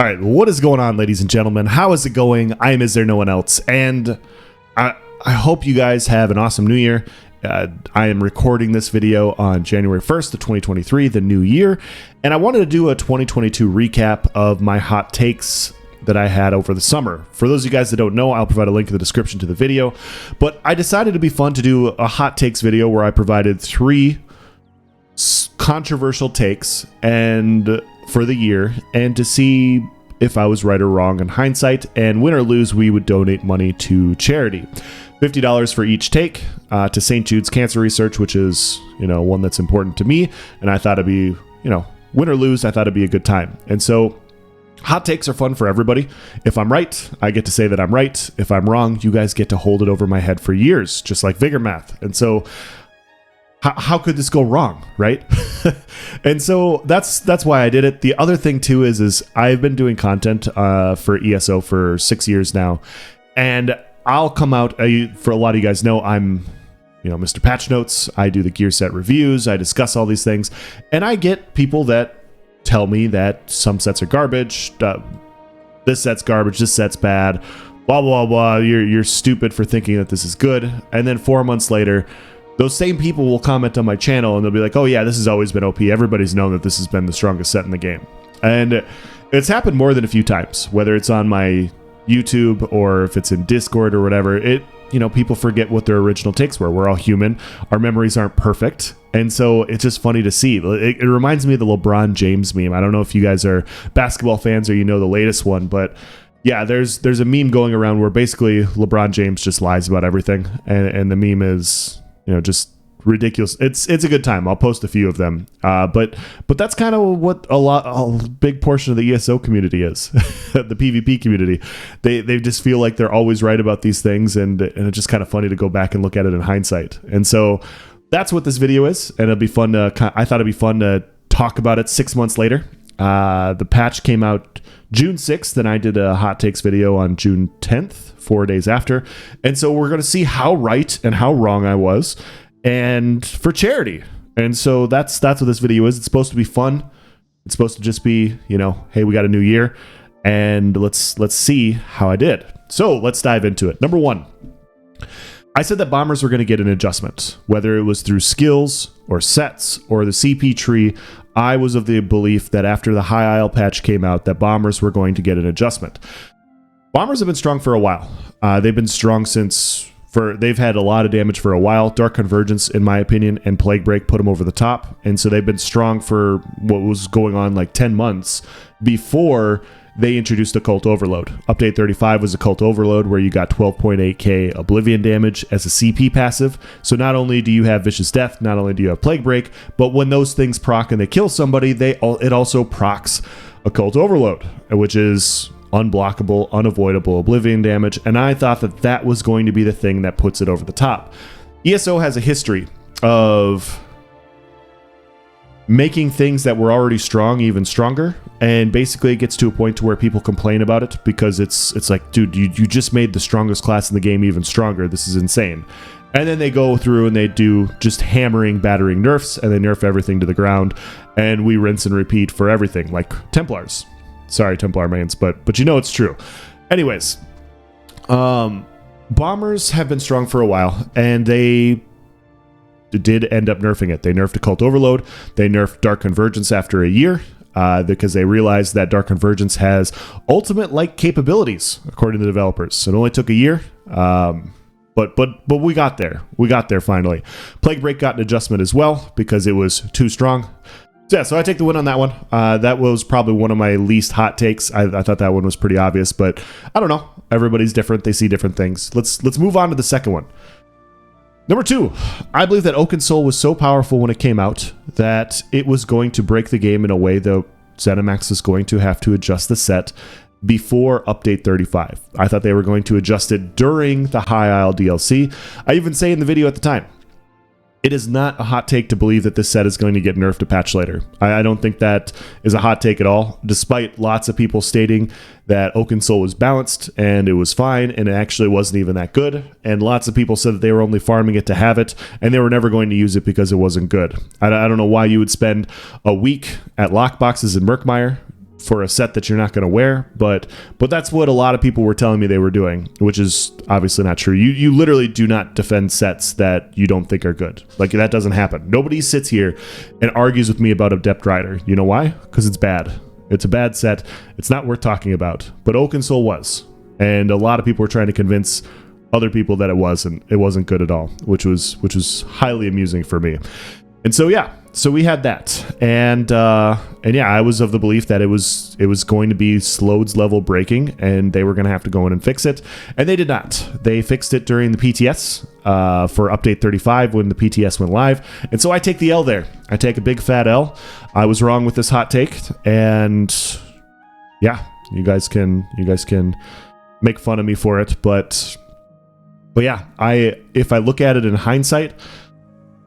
All right, what is going on, ladies and gentlemen? How is it going? I am Is There No One Else? And I hope you guys have an awesome new year. I am recording this video on January 1st of 2023, the new year. And I wanted to do a 2022 recap of my hot takes that I had over the summer. For those of you guys that don't know, I'll provide a link in the description to the video. But I decided it'd be fun to do a hot takes video where I provided 3 controversial takes and for the year, and to see if I was right or wrong in hindsight, and win or lose, we would donate money to charity. $50 for each take to St. Jude's Cancer Research, which is, one that's important to me, and I thought it'd be, win or lose, I thought it'd be a good time. And so hot takes are fun for everybody. If I'm right, I get to say that I'm right. If I'm wrong, you guys get to hold it over my head for years, just like Vigor Math. And so how could this go wrong, right? And so that's why I did it. The other thing too is I've been doing content for ESO for 6 years now, and I'll come out. For a lot of you guys know, I'm Mr. Patch Notes. I do the gear set reviews. I discuss all these things, and I get people that tell me that some sets are garbage. This set's garbage. This set's bad. Blah blah blah. You're stupid for thinking that this is good. And then 4 months later, those same people will comment on my channel and they'll be like, oh yeah, this has always been OP. Everybody's known that this has been the strongest set in the game. And it's happened more than a few times, whether it's on my YouTube or if it's in Discord or whatever. People forget what their original takes were. We're all human. Our memories aren't perfect. And so it's just funny to see. It reminds me of the LeBron James meme. I don't know if you guys are basketball fans or the latest one, but yeah, there's a meme going around where basically LeBron James just lies about everything. And the meme is, just ridiculous. It's a good time. I'll post a few of them. But that's kind of what a big portion of the ESO community is, the PvP community. They just feel like they're always right about these things, and it's just kind of funny to go back and look at it in hindsight. And so that's what this video is, and it'll be fun to. I thought it'd be fun to talk about it 6 months later. The patch came out June 6th, and I did a hot takes video on June 10th. 4 days after. And so we're going to see how right and how wrong I was, and for charity. And so that's what this video is. It's supposed to be fun. It's supposed to just be, hey, we got a new year, and let's see how I did. So let's dive into it. Number 1, I said that bombers were going to get an adjustment, whether it was through skills or sets or the CP tree. I was of the belief that after the High Isle patch came out, that bombers were going to get an adjustment. Bombers have been strong for a while. They've been strong they've had a lot of damage for a while. Dark Convergence, in my opinion, and Plague Break put them over the top. And so they've been strong for what was going on like 10 months before they introduced Occult Overload. Update 35 was Occult Overload, where you got 12.8k Oblivion damage as a CP passive. So not only do you have Vicious Death, not only do you have Plague Break, but when those things proc and they kill somebody, it also procs Occult Overload, which is unblockable, unavoidable Oblivion damage, and I thought that was going to be the thing that puts it over the top. ESO has a history of making things that were already strong even stronger, and basically it gets to a point to where people complain about it because it's like, dude, you just made the strongest class in the game even stronger. This is insane. And then they go through and they do just hammering, battering nerfs, and they nerf everything to the ground, and we rinse and repeat for everything, like Templars. Sorry, Templar mains, but it's true. Anyways, bombers have been strong for a while, and they did end up nerfing it. They nerfed Occult Overload. They nerfed Dark Convergence after a year because they realized that Dark Convergence has ultimate-like capabilities, according to the developers. So it only took a year, but we got there. We got there finally. Plague Break got an adjustment as well because it was too strong. So I take the win on that one. That was probably one of my least hot takes. I thought that one was pretty obvious, but I don't know. Everybody's different. They see different things. Let's move on to the second one. Number 2, I believe that Oakensoul was so powerful when it came out that it was going to break the game in a way that ZeniMax is going to have to adjust the set before update 35. I thought they were going to adjust it during the High Isle DLC. I even say in the video at the time, it is not a hot take to believe that this set is going to get nerfed a patch later. I don't think that is a hot take at all, despite lots of people stating that Oakensoul was balanced and it was fine and it actually wasn't even that good. And lots of people said that they were only farming it to have it and they were never going to use it because it wasn't good. I don't know why you would spend a week at lockboxes in Murkmire for a set that you're not going to wear, but that's what a lot of people were telling me they were doing, which is obviously not true. You literally do not defend sets that you don't think are good. Like, that doesn't happen. Nobody sits here and argues with me about Adept Rider. You know why? Because it's bad. It's a bad set. It's not worth talking about. But Oakensoul was, and a lot of people were trying to convince other people that it wasn't good at all, which was highly amusing for me. And so yeah, so we had that, and yeah, I was of the belief that it was going to be Slode's level breaking, and they were going to have to go in and fix it, and they did not. They fixed it during the PTS for update 35 when the PTS went live, and so I take the L there. I take a big fat L. I was wrong with this hot take, and yeah, you guys can make fun of me for it, but yeah, if I look at it in hindsight,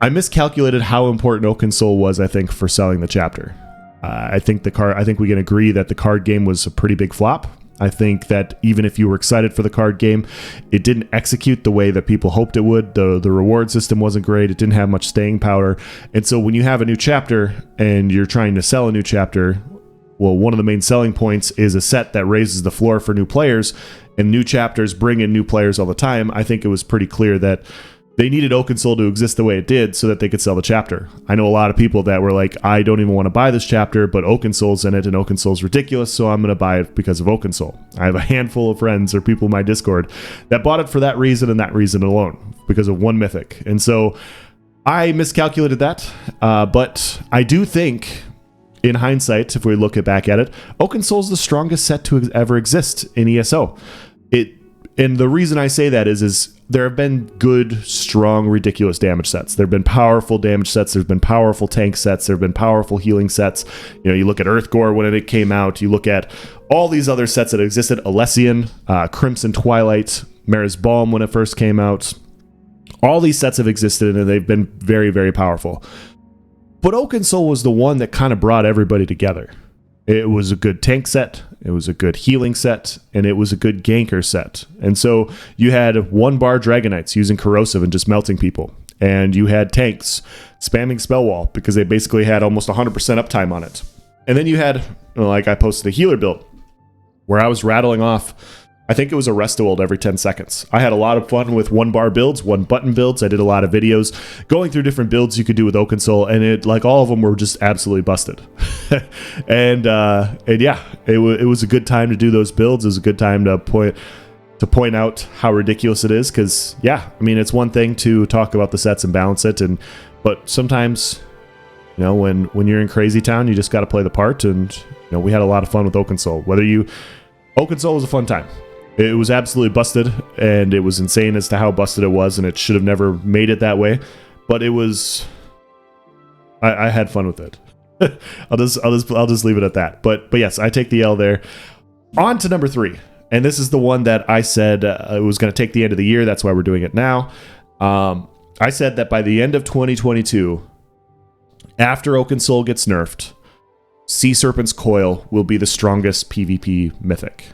I miscalculated how important Oakensoul was, I think, for selling the chapter. I think we can agree that the card game was a pretty big flop. I think that even if you were excited for the card game, it didn't execute the way that people hoped it would. The reward system wasn't great. It didn't have much staying power. And so when you have a new chapter and you're trying to sell a new chapter, well, one of the main selling points is a set that raises the floor for new players, and new chapters bring in new players all the time. I think it was pretty clear that they needed Oakensoul to exist the way it did so that they could sell the chapter. I know a lot of people that were like, I don't even want to buy this chapter, but Oakensoul's in it, and Oakensoul's ridiculous, so I'm going to buy it because of Oakensoul. I have a handful of friends or people in my Discord that bought it for that reason and that reason alone, because of one mythic. And so I miscalculated that, but I do think, in hindsight, if we look back at it, Oakensoul's the strongest set to ever exist in ESO. And the reason I say that is there have been good, strong, ridiculous damage sets. There have been powerful damage sets. There's been powerful tank sets. There have been powerful healing sets. You know, you look at Earthgore when it came out. You look at all these other sets that existed. Alessian, Crimson Twilight, Mara's Balm when it first came out. All these sets have existed, and they've been very, very powerful. But Oakensoul was the one that kind of brought everybody together. It was a good tank set, it was a good healing set, and it was a good ganker set. And so you had 1-bar Dragonites using Corrosive and just melting people. And you had tanks spamming Spell Wall because they basically had almost 100% uptime on it. And then you had, like, I posted a healer build where I was rattling off, I think it was a resto ult every 10 seconds. I had a lot of fun with 1-bar builds, 1-button builds. I did a lot of videos going through different builds you could do with Oakensoul, and it, like, all of them were just absolutely busted. and yeah, it was a good time to do those builds. It was a good time to point out how ridiculous it is, because yeah, I mean, it's one thing to talk about the sets and balance it, but sometimes, you know, when you're in Crazy Town, you just got to play the part. And you know, we had a lot of fun with Oakensoul. Oakensoul was a fun time. It was absolutely busted, and it was insane as to how busted it was, and it should have never made it that way. But it was, I had fun with it. I'll just leave it at that. But yes, I take the L there. On to number 3, and this is the one that I said it was going to take the end of the year. That's why we're doing it now. I said that by the end of 2022, after Oakensoul gets nerfed, Serpent's coil will be the strongest PvP mythic.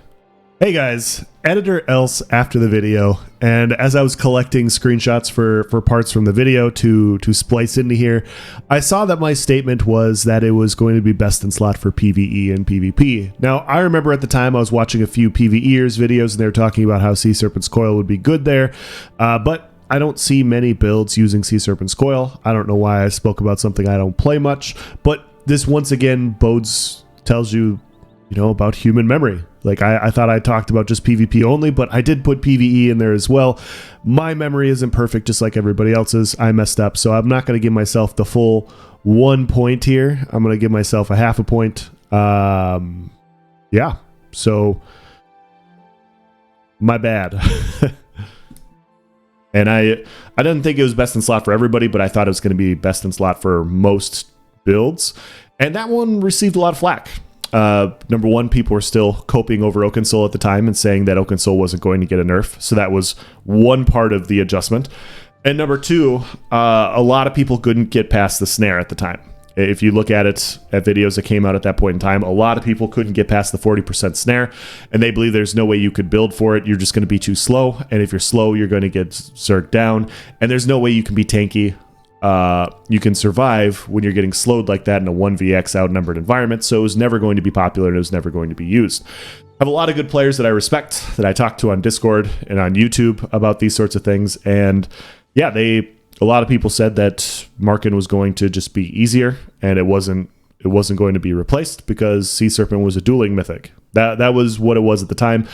Hey guys, editor else after the video, and as I was collecting screenshots for parts from the video to splice into here, I saw that my statement was that it was going to be best in slot for PvE and PvP. Now, I remember at the time I was watching a few PvEers videos, and they were talking about how Serpent's coil would be good there, but I don't see many builds using Serpent's coil. I don't know why I spoke about something I don't play much, but this once again tells you, about human memory. Like, I thought I talked about just PvP only, but I did put PvE in there as well. My memory isn't perfect, just like everybody else's. I messed up, so I'm not going to give myself the full 1 point here. I'm going to give myself a half a point. Yeah, so my bad. And I didn't think it was best in slot for everybody, but I thought it was going to be best in slot for most builds. And that one received a lot of flack. Number one, people were still coping over Oakensoul at the time and saying that Oakensoul wasn't going to get a nerf. So that was one part of the adjustment. And number two, a lot of people couldn't get past the snare at the time. If you look at it, at videos that came out at that point in time, a lot of people couldn't get past the 40% snare, and they believe there's no way you could build for it. You're just going to be too slow, and if you're slow, you're going to get zerked down, and there's no way you can be tanky you can survive when you're getting slowed like that in a 1vx outnumbered environment. So it was never going to be popular and it was never going to be used. I have a lot of good players that I respect that I talk to on Discord and on YouTube about these sorts of things. And yeah, a lot of people said that Markin was going to just be easier and it wasn't going to be replaced because Sea Serpent was a dueling mythic. That was what it was at the time.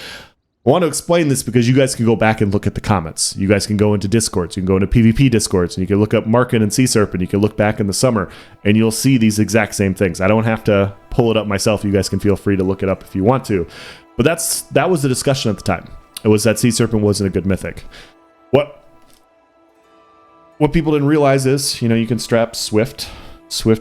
I want to explain this because you guys can go back and look at the comments. You guys can go into Discords. You can go into PvP Discords, and you can look up Markin and Sea Serpent. You can look back in the summer, and you'll see these exact same things. I don't have to pull it up myself. You guys can feel free to look it up if you want to. But that was the discussion at the time. It was that Sea Serpent wasn't a good mythic. What people didn't realize is, you can strap Swift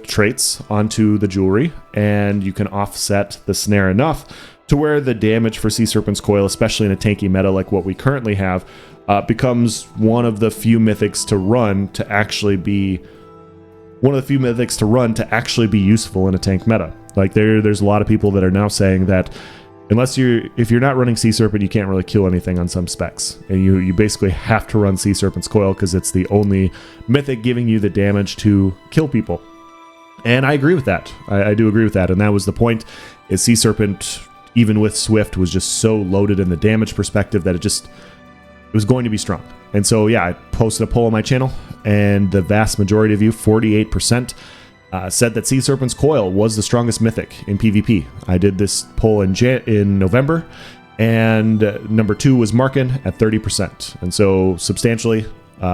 traits onto the jewelry, and you can offset the snare enough to where the damage for Sea Serpent's coil, especially in a tanky meta like what we currently have, becomes one of the few mythics to run to actually be useful in a tank meta. Like there's a lot of people that are now saying that if you're not running Sea Serpent, you can't really kill anything on some specs, and you basically have to run Sea Serpent's coil because it's the only mythic giving you the damage to kill people. And I agree with that. I do agree with that, and that was the point. Is Sea Serpent, even with Swift, was just so loaded in the damage perspective that it was going to be strong. And so, yeah, I posted a poll on my channel, and the vast majority of you, 48%, said that Sea Serpent's coil was the strongest mythic in PvP. I did this poll in November, and number 2 was Markin at 30%. And so, substantially,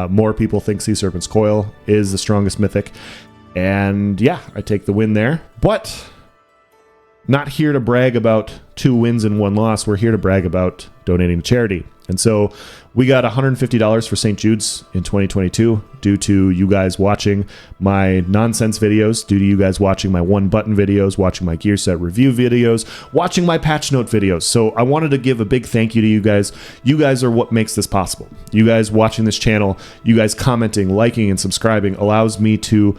more people think Sea Serpent's coil is the strongest mythic. And yeah, I take the win there. But not here to brag about 2 wins and 1 loss. We're here to brag about donating to charity. And so we got $150 for St. Jude's in 2022 due to you guys watching my nonsense videos, due to you guys watching my 1-button videos, watching my gear set review videos, watching my patch note videos. So I wanted to give a big thank you to you guys. You guys are what makes this possible. You guys watching this channel, you guys commenting, liking, and subscribing allows me to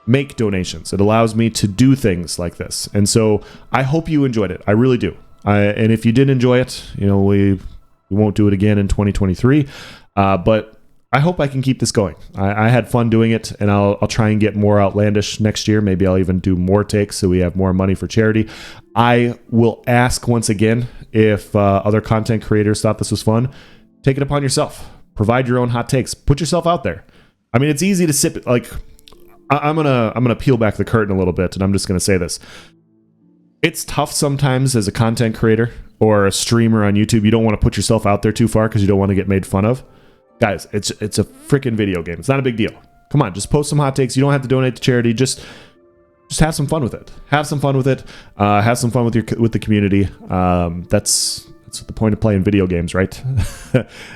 make donations. It allows me to do things like this. And so I hope you enjoyed it. I really do. And if you did enjoy it, we won't do it again in 2023. But I hope I can keep this going. I had fun doing it, and I'll try and get more outlandish next year. Maybe I'll even do more takes so we have more money for charity. I will ask once again if other content creators thought this was fun. Take it upon yourself. Provide your own hot takes. Put yourself out there. I mean, it's easy to sit like... I'm gonna peel back the curtain a little bit, and I'm just gonna say this. It's tough sometimes as a content creator or a streamer on YouTube. You don't want to put yourself out there too far because you don't want to get made fun of. Guys, it's a freaking video game. It's not a big deal. Come on, just post some hot takes. You don't have to donate to charity. Just have some fun with it. Have some fun with it. Have some fun with the community. That's the point of playing video games, right?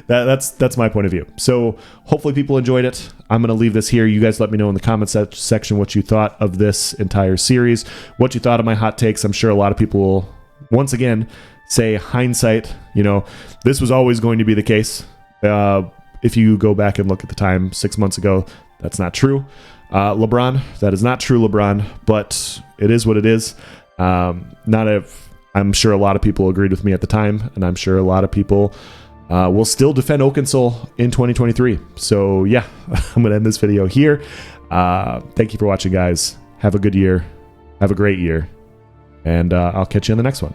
That's my point of view. So hopefully people enjoyed it. I'm going to leave this here. You guys let me know in the comments section what you thought of this entire series, what you thought of my hot takes. I'm sure a lot of people will, once again, say hindsight, this was always going to be the case. If you go back and look at the time 6 months ago, that's not true. LeBron, that is not true, LeBron, but it is what it is. I'm sure a lot of people agreed with me at the time, and I'm sure a lot of people will still defend Oakensoul in 2023. So yeah, I'm going to end this video here. Thank you for watching, guys. Have a good year. Have a great year. And I'll catch you on the next one.